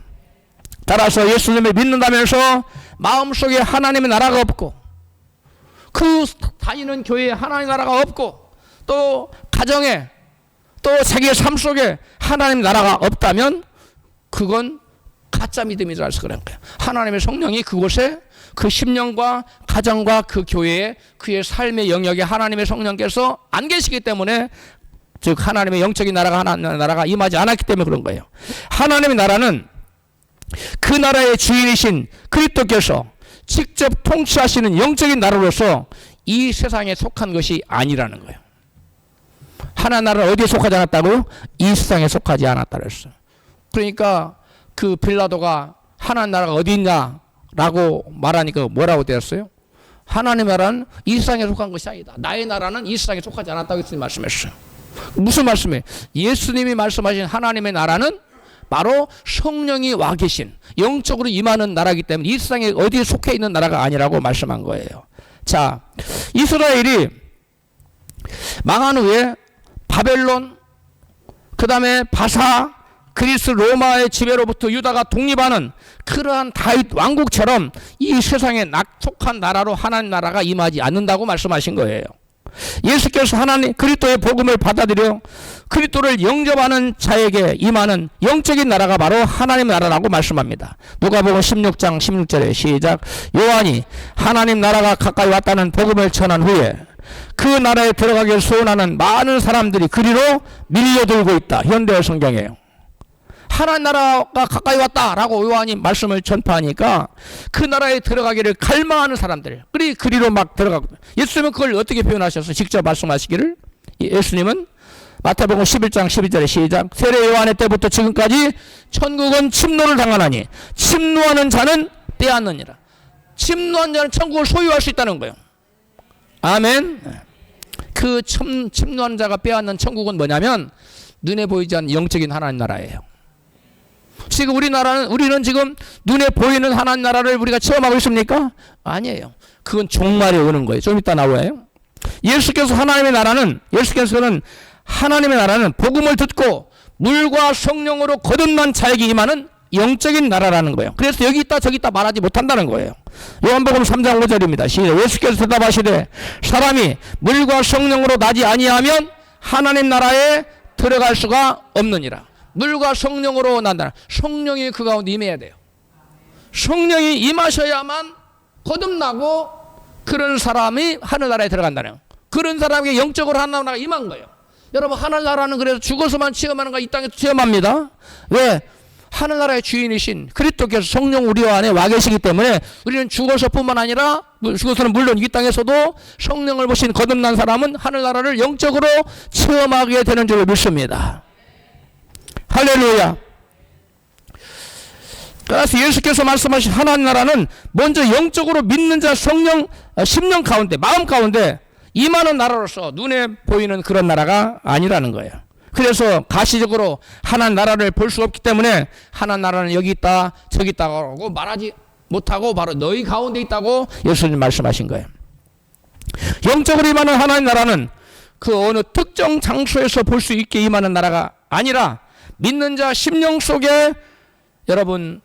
따라서 예수님을 믿는다면서 마음속에 하나님의 나라가 없고 그 다니는 교회에 하나님의 나라가 없고 또 가정에 또 자기의 삶 속에 하나님의 나라가 없다면 그건 가짜 믿음이라서 그런 거예요. 하나님의 성령이 그곳에 그 심령과 가정과 그 교회에 그의 삶의 영역에 하나님의 성령께서 안 계시기 때문에 즉 하나님의 영적인 나라가 하나님의 나라가 임하지 않았기 때문에 그런 거예요. 하나님의 나라는 그 나라의 주인이신 그리스도께서 직접 통치하시는 영적인 나라로서 이 세상에 속한 것이 아니라는 거예요. 하나님 나라는 어디에 속하지 않았다고요? 이 세상에 속하지 않았다 그랬어요. 그러니까 그 빌라도가 하나님 나라가 어디 있냐라고 말하니까 뭐라고 되었어요? 하나님 나라는 이 세상에 속한 것이 아니다. 나의 나라는 이 세상에 속하지 않았다고 예수님이 말씀했어요. 무슨 말씀이에요? 예수님이 말씀하신 하나님의 나라는 바로 성령이 와 계신 영적으로 임하는 나라이기 때문에 이 세상에 어디에 속해 있는 나라가 아니라고 말씀한 거예요. 자, 이스라엘이 망한 후에 바벨론, 그 다음에 바사, 그리스 로마의 지배로부터 유다가 독립하는 그러한 다윗 왕국처럼 이 세상에 속한 나라로 하나님 나라가 임하지 않는다고 말씀하신 거예요. 예수께서 하나님 그리스도의 복음을 받아들여 그리스도를 영접하는 자에게 임하는 영적인 나라가 바로 하나님 나라라고 말씀합니다. 누가복음 16장 16절에 시작. 요한이 하나님 나라가 가까이 왔다는 복음을 전한 후에 그 나라에 들어가길 소원하는 많은 사람들이 그리로 밀려들고 있다. 현대 성경이에요. 하나님 나라가 가까이 왔다라고 요한이 말씀을 전파하니까 그 나라에 들어가기를 갈망하는 사람들 그리로 막 들어가고, 예수님은 그걸 어떻게 표현하셔서 직접 말씀하시기를, 예수님은 마태복음 11장 12절에 시작. 세례 요한의 때부터 지금까지 천국은 침노를 당하나니 침노하는 자는 빼앗느니라. 침노한 자는 천국을 소유할 수 있다는 거예요. 아멘. 그 침노하는 자가 빼앗는 천국은 뭐냐면 눈에 보이지 않는 영적인 하나님 나라예요. 지금 우리는 지금 눈에 보이는 하나님 나라를 우리가 체험하고 있습니까? 아니에요. 그건 종말에 오는 거예요. 좀 이따 나와요. 예수께서는 하나님의 나라는 복음을 듣고 물과 성령으로 거듭난 자에게 임하는 영적인 나라라는 거예요. 그래서 여기 있다 저기 있다 말하지 못한다는 거예요. 요한복음 3장 5절입니다. 시작. 예수께서 대답하시되 사람이 물과 성령으로 나지 아니하면 하나님 나라에 들어갈 수가 없느니라. 물과 성령으로 난다. 성령이 그 가운데 임해야 돼요. 성령이 임하셔야만 거듭나고 그런 사람이 하늘나라에 들어간다는 거예요. 그런 사람에게 영적으로 하늘나라가 임한 거예요. 여러분, 하늘나라는 그래서 죽어서만 체험하는 거 이 땅에서 체험합니다. 왜? 하늘나라의 주인이신 그리스도께서 성령 우리 안에 와 계시기 때문에 우리는 죽어서뿐만 아니라, 죽어서는 물론 이 땅에서도 성령을 보신 거듭난 사람은 하늘나라를 영적으로 체험하게 되는 줄 믿습니다. 할렐루야. 그래서 예수께서 말씀하신 하나님 나라는 먼저 영적으로 믿는 자 성령, 심령 가운데, 마음 가운데 임하는 나라로서 눈에 보이는 그런 나라가 아니라는 거예요. 그래서 가시적으로 하나님 나라를 볼 수 없기 때문에 하나님 나라는 여기 있다 저기 있다고 말하지 못하고 바로 너희 가운데 있다고 예수님 말씀하신 거예요. 영적으로 임하는 하나님 나라는 그 어느 특정 장소에서 볼 수 있게 임하는 나라가 아니라 믿는 자 심령 속에 여러분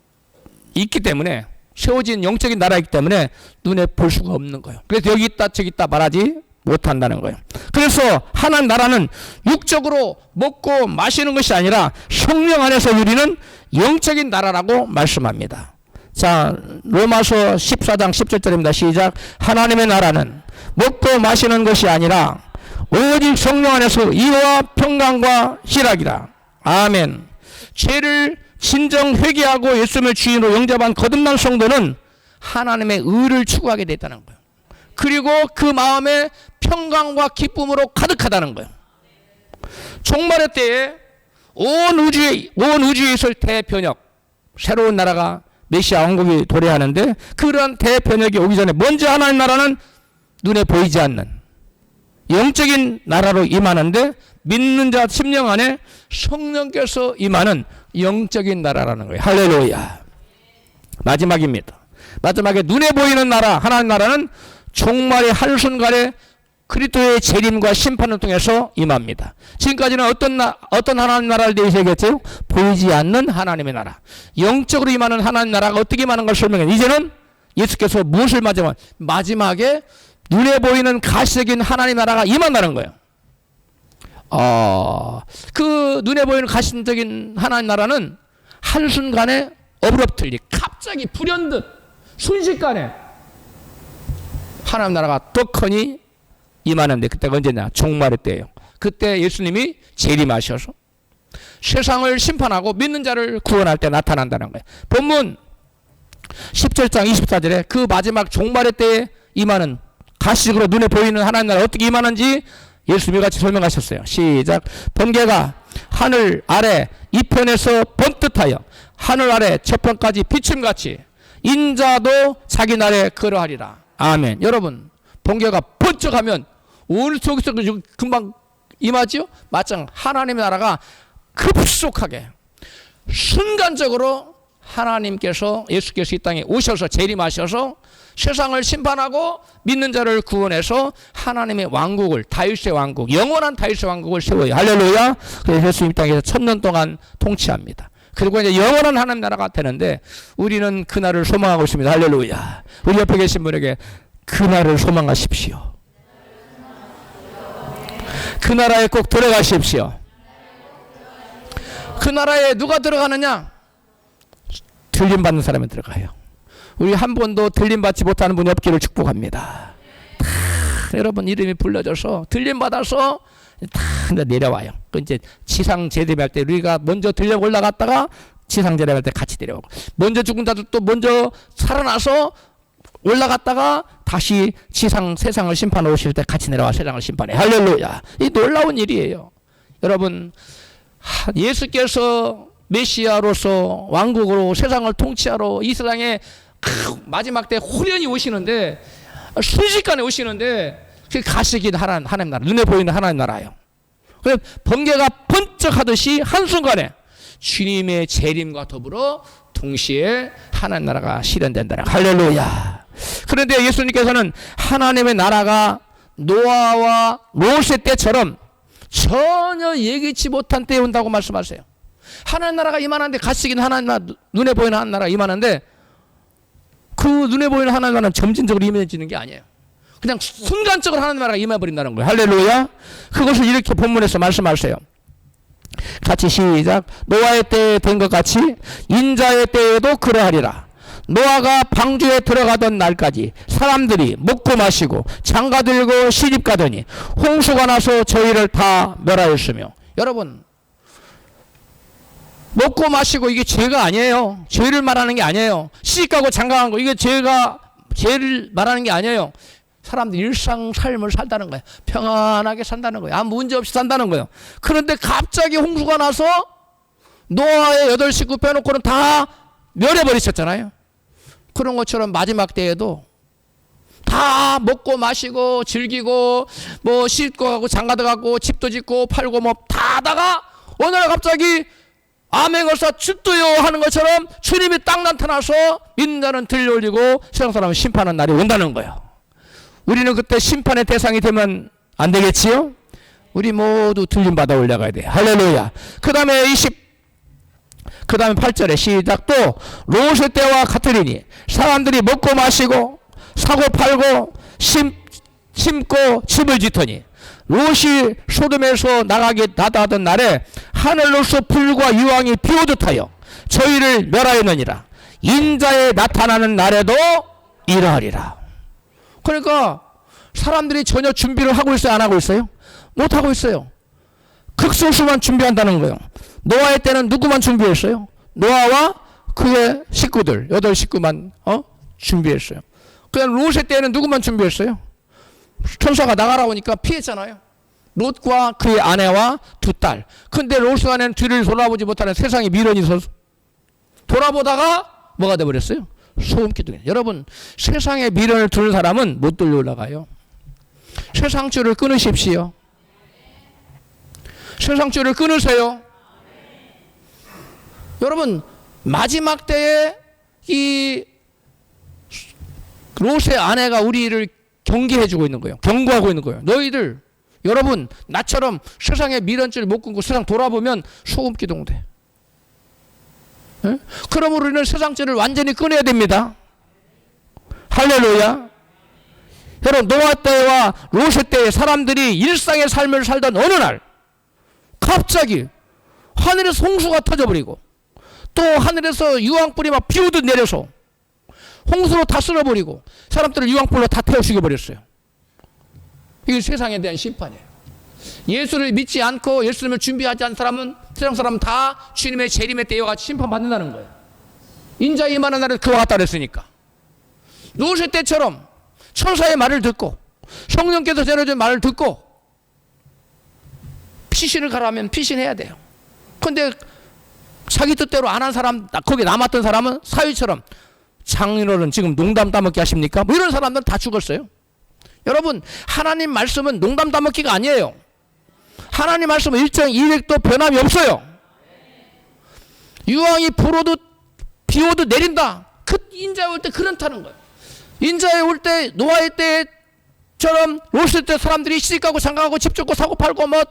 있기 때문에, 세워진 영적인 나라이기 때문에 눈에 볼 수가 없는 거예요. 그래서 여기 있다 저기 있다 말하지 못한다는 거예요. 그래서 하나님 나라는 육적으로 먹고 마시는 것이 아니라 성령 안에서 누리는 영적인 나라라고 말씀합니다. 자, 로마서 14장 17절입니다. 시작. 하나님의 나라는 먹고 마시는 것이 아니라 오직 성령 안에서 이와 평강과 희락이라. 아멘. 죄를 진정 회개하고 예수님을 주인으로 영접한 거듭난 성도는 하나님의 의를 추구하게 됐다는 거예요. 그리고 그 마음에 평강과 기쁨으로 가득하다는 거예요. 종말의 때에 온 우주에 있을 대변혁, 새로운 나라가 메시아 왕국이 도래하는데, 그런 대변혁이 오기 전에 먼저 하나님 나라는 눈에 보이지 않는 영적인 나라로 임하는데, 믿는 자 심령 안에 성령께서 임하는 영적인 나라라는 거예요. 할렐루야. 마지막입니다. 마지막에 눈에 보이는 나라, 하나님 나라는 종말의 한순간에 그리스도의 재림과 심판을 통해서 임합니다. 지금까지는 어떤 하나님 나라를 대해서 얘기했죠? 보이지 않는 하나님의 나라. 영적으로 임하는 하나님 나라가 어떻게 임하는 걸 설명해요. 이제는 예수께서 무엇을 마지막에 눈에 보이는 가시적인 하나님 나라가 임한다는 거예요. 그 눈에 보이는 가시적인 하나님 나라는 한순간에 어브럽틀리, 갑자기 불현듯 순식간에 하나님 나라가 떡하니 임하는데, 그때가 언제냐? 종말의 때예요. 그때 예수님이 재림하셔서 세상을 심판하고 믿는 자를 구원할 때 나타난다는 거예요. 본문 17장 24절에 그 마지막 종말의 때에 임하는 가시적으로 눈에 보이는 하나님 나라 어떻게 임하는지 예수님이 같이 설명하셨어요. 시작. 번개가 하늘 아래 이편에서 번듯하여 하늘 아래 저편까지 비침같이 인자도 자기 날에 그러하리라. 아멘. 여러분, 번개가 번쩍하면 어느 쪽에서 금방 임하지요? 마찬가지 하나님의 나라가 급속하게 순간적으로 하나님께서 예수께서 이 땅에 오셔서 재림하셔서 세상을 심판하고 믿는 자를 구원해서 하나님의 왕국을, 다윗의 왕국, 영원한 다윗의 왕국을 세워요. 할렐루야. 그래서 예수님 이 땅에서 1000년 동안 통치합니다. 그리고 이제 영원한 하나님 나라가 되는데 우리는 그날을 소망하고 있습니다. 할렐루야. 우리 옆에 계신 분에게 그날을 소망하십시오. 그 나라에 꼭 들어가십시오. 그 나라에 누가 들어가느냐? 들림받는 사람이 들어가요. 우리 한 번도 들림받지 못하는 분이 없기를 축복합니다. 다 여러분 이름이 불러져서 들림받아서 다 내려와요. 그 이제 지상 재림할 때 우리가 먼저 들려 올라갔다가 지상 재림할 때 같이 내려오고, 먼저 죽은 자들 또 먼저 살아나서 올라갔다가 다시 지상 세상을 심판해 오실 때 같이 내려와 세상을 심판해. 할렐루야. 이 놀라운 일이에요. 여러분, 예수께서 메시아로서 왕국으로 세상을 통치하러 이 세상에 마지막 때 호련히 오시는데, 순식간에 오시는데 가시긴 하나님 나라, 눈에 보이는 하나님 나라예요. 그래서 번개가 번쩍하듯이 한순간에 주님의 재림과 더불어 동시에 하나님 나라가 실현된다. 할렐루야. 그런데 예수님께서는 하나님의 나라가 노아와 롯의 때처럼 전혀 예기치 못한 때에 온다고 말씀하세요. 하나님 나라가 임하는데, 가시긴 하나님 나라, 눈에 보이는 하나님 나라가 임하는데 그 눈에 보이는 하나님 나라는 점진적으로 임해지는 게 아니에요. 그냥 순간적으로 하나님 나라가 임해버린다는 거예요. 할렐루야. 그것을 이렇게 본문에서 말씀하세요. 같이 시작. 노아의 때에 된 것 같이 인자의 때에도 그러하리라. 노아가 방주에 들어가던 날까지 사람들이 먹고 마시고 장가들고 시집가더니 홍수가 나서 저희를 다 멸하였으며. 여러분, 먹고 마시고 이게 죄가 아니에요. 죄를 말하는 게 아니에요. 시집가고 장가간 거 이게 죄를 말하는 게 아니에요. 사람들이 일상 삶을 살다는 거예요. 평안하게 산다는 거예요. 아무 문제 없이 산다는 거예요. 그런데 갑자기 홍수가 나서 노아의 8 식구 빼놓고는 다 멸해버리셨잖아요. 그런 것처럼 마지막 때에도 다 먹고 마시고 즐기고 뭐 시집도 가고 장가도 가고 집도 짓고 팔고 뭐 다 하다가 어느 날 갑자기 아멘거사 주도요 하는 것처럼 주님이 딱 나타나서 믿는 자는 들려올리고 세상 사람은 심판하는 날이 온다는 거예요. 우리는 그때 심판의 대상이 되면 안 되겠지요? 우리 모두 들림받아 올라가야 돼요. 할렐루야. 그 다음에 8절에 시작. 또 롯의 때와 같으리니 사람들이 먹고 마시고 사고 팔고 심고 집을 짓더니 롯이 소돔에서 나다 하던 날에 하늘로서 불과 유황이 비오듯 하여 저희를 멸하였느니라. 인자에 나타나는 날에도 이러하리라. 그러니까 사람들이 전혀 준비를 하고 있어요? 안 하고 있어요? 못 하고 있어요. 극소수만 준비한다는 거예요. 노아의 때는 누구만 준비했어요? 노아와 그의 식구들 8 식구만 준비했어요. 그냥 롯의 때는 누구만 준비했어요? 천사가 나가라고 하니까 피했잖아요. 롯과 그의 아내와 2 딸. 근데 롯의 아내는 뒤를 돌아보지 못하는 세상에 미련이 있어서 돌아보다가 뭐가 돼버렸어요? 소금기둥. 여러분, 세상에 미련을 두는 사람은 못 들려 올라가요. 세상줄을 끊으십시오. 세상줄을 끊으세요. 여러분, 마지막 때에 이 롯의 아내가 우리를 경계해주고 있는 거예요. 경고하고 있는 거예요. 너희들, 여러분, 나처럼 세상에 미련줄 못 끊고 세상 돌아보면 소금기둥 돼. 네? 그러므로 우리는 세상줄을 완전히 끊어야 됩니다. 할렐루야. 여러분, 노아 때와 롯의 때에 사람들이 일상의 삶을 살던 어느 날 갑자기 하늘에서 홍수가 터져버리고 또 하늘에서 유황불이 막 비오듯 내려서 홍수로 다 쓸어버리고 사람들을 유황불로 다 태워 죽여버렸어요. 이게 세상에 대한 심판이에요. 예수를 믿지 않고 예수님을 준비하지 않은 사람은, 세상 사람은 다 주님의 재림의 때와 같이 심판받는다는 거예요. 인자 임하는 날은 그와 같다 그랬으니까. 롯의 때처럼 천사의 말을 듣고 성령께서 전해준 말을 듣고 피신을 가라면 피신해야 돼요. 근데 자기 뜻대로 안 한 사람, 거기 남았던 사람은 사위처럼 장인어른 지금 농담 따먹기 하십니까? 뭐 이런 사람들은 다 죽었어요. 여러분, 하나님 말씀은 농담 따먹기가 아니에요. 하나님 말씀은 일정 200도 변함이 없어요. 유황이 불어도 비오도 내린다. 그 인자에 올 때 그렇다는 거예요. 인자에 올 때 노아의 때처럼 롯의 때 사람들이 시집가고 장가가고 집 짓고 사고 팔고 뭐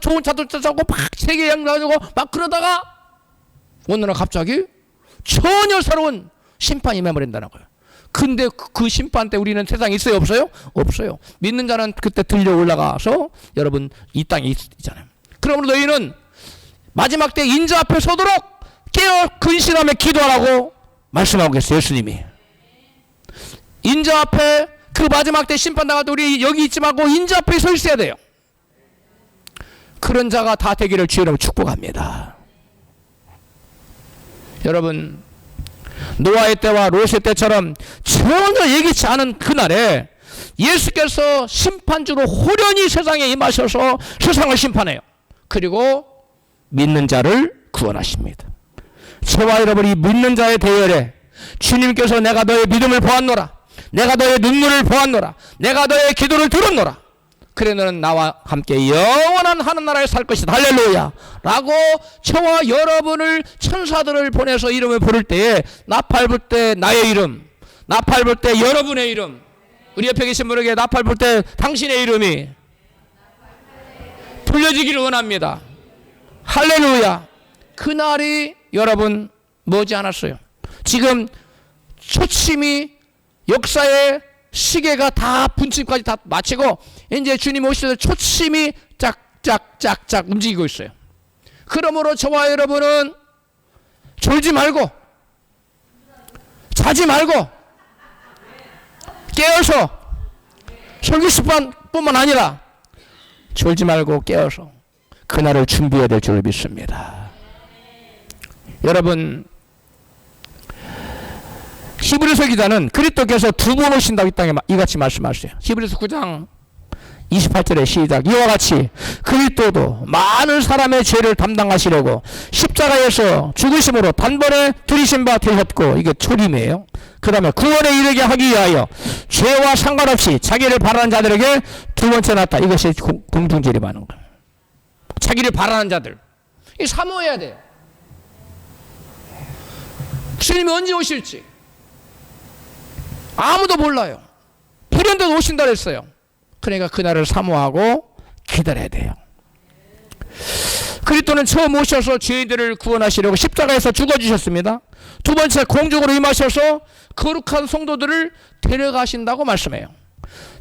좋은 자동차 사고 막 세계 여행 가지고 막 그러다가 어느 날 갑자기 전혀 새로운 심판이 임해버린다는 거예요. 근데 그 심판 때 우리는 세상에 있어요, 없어요? 없어요. 믿는 자는 그때 들려 올라가서 여러분 이 땅에 있잖아요. 그러므로 너희는 마지막 때 인자 앞에 서도록 깨어 근신하며 기도하라고 말씀하고 계세요, 예수님이. 인자 앞에 그 마지막 때 심판당하도 우리 여기 있지 말고 인자 앞에 서 있어야 돼요. 그런 자가 다 되기를 주여로 축복합니다. 여러분, 노아의 때와 롯의 때처럼 전혀 예기치 않은 그날에 예수께서 심판주로 호련히 세상에 임하셔서 세상을 심판해요. 그리고 믿는 자를 구원하십니다. 저와 여러분이 믿는 자의 대열에 주님께서 내가 너의 믿음을 보았노라, 내가 너의 눈물을 보았노라, 내가 너의 기도를 들었노라, 그래 너는 나와 함께 영원한 하늘나라에 살 것이다, 할렐루야 라고 저와 여러분을 천사들을 보내서 이름을 부를 때에 나팔 불 때 나의 이름, 나팔 불 때 여러분의 이름, 우리 옆에 계신 분에게 나팔 불 때 당신의 이름이 불려지기를 원합니다. 할렐루야. 그날이 여러분 머지 않았어요. 지금 초침이 역사의 시계가 다 분침까지 다 마치고 이제 주님 오실 때 초침이 짝짝짝짝 움직이고 있어요. 그러므로 저와 여러분은 졸지 말고 자지 말고 깨어서 설교습관뿐만 아니라 졸지 말고 깨어서 그날을 준비해야 될 줄 믿습니다. 여러분, 히브리서 기자는 그리스도께서 두 번 오신다고 이 땅에 이같이 말씀하셨어요. 히브리서 9장 28절에 시작. 이와 같이 그리스도도 많은 사람의 죄를 담당하시려고 십자가에서 죽으심으로 단번에 들이신 바 되셨고, 이게 초림이에요. 그 다음에 구원에 이르게 하기 위하여 죄와 상관없이 자기를 바라는 자들에게 두 번째 났다. 이것이 공중재림하는 거예요. 자기를 바라는 자들, 이 사모해야 돼요. 주님이 언제 오실지 아무도 몰라요. 불현듯 오신다 그랬어요. 그러니까 그날을 사모하고 기다려야 돼요. 그리스도는 처음 오셔서 죄인들을 구원하시려고 십자가에서 죽어주셨습니다. 두 번째 공중으로 임하셔서 거룩한 성도들을 데려가신다고 말씀해요.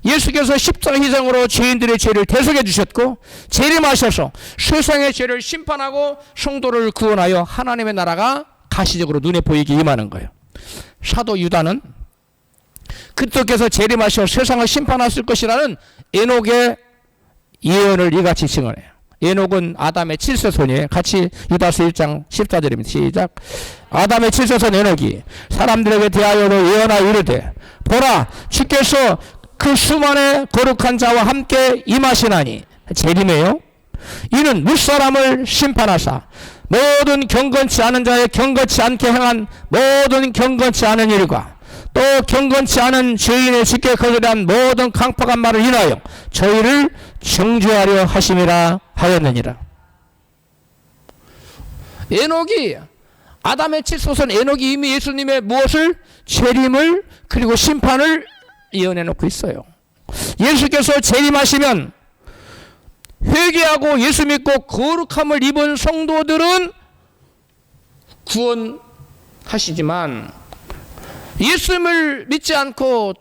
예수께서 십자가 희생으로 죄인들의 죄를 대속해 주셨고, 재림하셔서 세상의 죄를 심판하고 성도를 구원하여 하나님의 나라가 가시적으로 눈에 보이게 임하는 거예요. 사도 유다는 그리스도께서 재림하셔 세상을 심판하실 것이라는 에녹의 예언을 이같이 증언해요. 에녹은 아담의 7세손이에요. 같이 유다서 1장 14절입니다. 시작. 아담의 7세손 에녹이 사람들에게 대하여도 예언하여 이르되, 보라, 주께서 그 수만의 거룩한 자와 함께 임하시나니, 재림이에요. 이는 뭇사람을 심판하사 모든 경건치 않은 자의 경건치 않게 행한 모든 경건치 않은 일과 또 경건치 않은 죄인의 쉽게 거절한 모든 강팍한 말을 인하여 저희를 정죄하려 하심이라 하였느니라. 에녹이, 아담의 칠소선 에녹이 이미 예수님의 무엇을? 재림을 그리고 심판을 예언해 놓고 있어요. 예수께서 재림하시면 회개하고 예수 믿고 거룩함을 입은 성도들은 구원하시지만, 예수님을 믿지 않고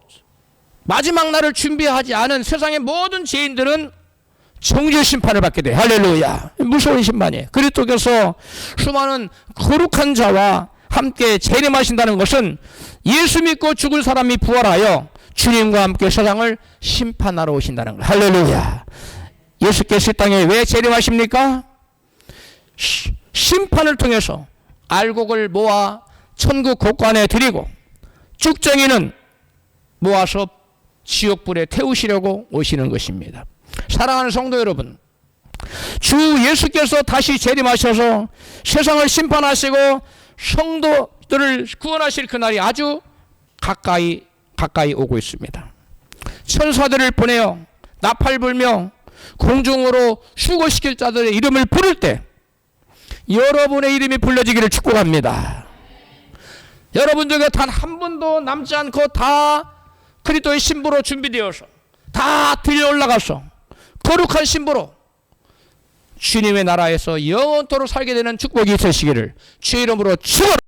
마지막 날을 준비하지 않은 세상의 모든 죄인들은 정죄 심판을 받게 돼. 할렐루야. 무서운 심판이에요. 그리스도께서 수많은 거룩한 자와 함께 재림하신다는 것은 예수 믿고 죽을 사람이 부활하여 주님과 함께 세상을 심판하러 오신다는 거예요. 할렐루야. 예수께서 이 땅에 왜 재림하십니까? 심판을 통해서 알곡을 모아 천국 곳간에 드리고 쭉정이는 모아서 지옥불에 태우시려고 오시는 것입니다. 사랑하는 성도 여러분, 주 예수께서 다시 재림하셔서 세상을 심판하시고 성도들을 구원하실 그날이 아주 가까이 오고 있습니다. 천사들을 보내어 나팔 불며 공중으로 수고시킬 자들의 이름을 부를 때 여러분의 이름이 불려지기를 축복합니다. 여러분 중에 단 한 분도 남지 않고 다 그리스도의 신부로 준비되어서 다 들려 올라가서 거룩한 신부로 주님의 나라에서 영원토록 살게 되는 축복이 있으시기를 주의 이름으로 축원합니다.